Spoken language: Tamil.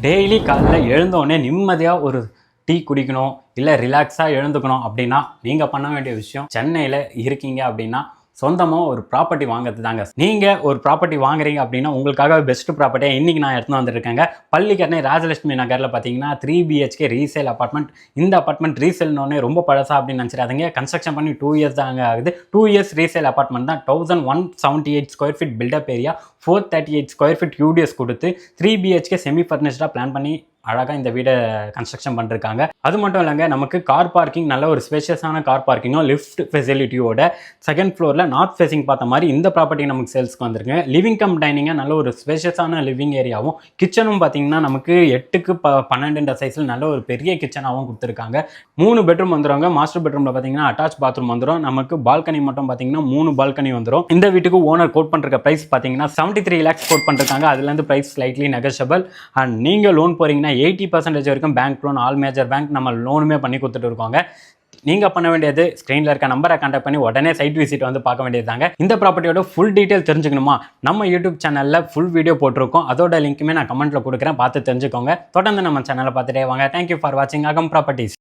டெய்லி காலையில் எழுந்தோடனே நிம்மதியாக ஒரு டீ குடிக்கணும், இல்லை ரிலாக்ஸாக எழுந்துக்கணும் அப்படின்னா நீங்கள் பண்ண வேண்டிய விஷயம், சென்னையில் இருக்கீங்க அப்படின்னா சொந்தமாக ஒரு ப்ராப்பர்ட்டி வாங்குறது தாங்க. நீங்கள் ஒரு ப்ராப்பர்ட்டி வாங்குறீங்க அப்படின்னா உங்களுக்காக பெஸ்ட் ப்ராப்பர்ட்டியாக இன்றைக்கி நான் எடுத்துன்னு வந்திருக்கேங்க. பள்ளிக்கரணை ராஜலட்சுமி நகரில் பார்த்தீங்கன்னா 3 BHK ரீசேல் அப்பார்ட்மெண்ட். இந்த அப்பார்ட்மெண்ட் ரீசேல்னோடனே ரொம்ப பழசா அப்படின்னு நினச்சிடாதீங்க. கன்ஸ்ட்ரக்ஷன் பண்ணி 2 இயர்ஸ் தாங்க ஆகுது. 2 இயர்ஸ் ரீசேல் அப்பார்ட்மெண்ட் தான். 1178 square feet built up area, 438 square feet UDS கொடுத்து 3 BHK செமி ஃபர்னிஷ்டாக பிளான் பண்ணி அழகாக இந்த வீடை கன்ஸ்ட்ரக்ஷன் பண்ணிருக்காங்க. அது மட்டும் இல்லைங்க, நமக்கு கார் பார்க்கிங், நல்ல ஒரு ஸ்பேஷியஸான கார் பார்க்கிங்கும் லிஃப்ட் ஃபெசிலிட்டியோட செகண்ட் ஃப்ளோரில் நார்த் ஃபேசிங் பார்த்த மாதிரி இந்த ப்ராப்பர்ட்டி நமக்கு சேல்ஸ்க்கு வந்திருக்கு. லிவிங் கம் டைனிங்காக நல்ல ஒரு ஸ்பேஷியஸான லிவிங் ஏரியாவும், கிச்சனும் பார்த்தீங்கன்னா நமக்கு 8க்கு 12 சைஸில் நல்ல ஒரு பெரிய கிச்சனாகவும் கொடுத்துருக்காங்க. 3 பெட்ரூம் வந்துடுவாங்க. மாஸ்டர் பெட்ரூமில் பார்த்தீங்கன்னா அட்டாச் பாத்ரூம் வந்துடும். நமக்கு பால்கனி மட்டும் பார்த்தீங்கன்னா 3 பால்கனி வந்துடும். இந்த வீட்டுக்கு ஓனர் கோட் பண்ணுற ப்ரைஸ் பார்த்தீங்கன்னா 73 lakhs கோட் பண்ணிருக்காங்க. அதுலேருந்து ப்ரைஸ் ஸ்லைட்லி நெகோஷியபிள். அண்ட் நீங்கள் லோன் போகிறீங்கன்னா 80% வரைக்கும் bank loan, all major bank நம்ம லோனுமே பண்ணி கொடுத்துட்டு இருக்கோங்க. நீங்கள் பண்ண வேண்டியது ஸ்க்ரீனில் இருக்க நம்பரை கான்டாக்ட் பண்ணி உடனே சைட் விசிட் வந்து பார்க்க வேண்டியது தாங்க. இந்த ப்ராப்பர்ட்டியோட ஃபுல் டீட்டெயில் தெரிஞ்சுக்கணுமா, நம்ம யூடியூப் சேனலில் ஃபுல் வீடியோ போட்டிருக்கோம். அதோட லிங்க்குமே நான் கமெண்ட்டில் கொடுக்குறேன், பார்த்து தெரிஞ்சுக்கோங்க. தொடர்ந்து நம்ம சேனலை பார்த்துட்டே வாங்க. தேங்க்யூ ஃபார் வாட்சிங் அகம் ப்ராப்பர்ட்டிஸ்.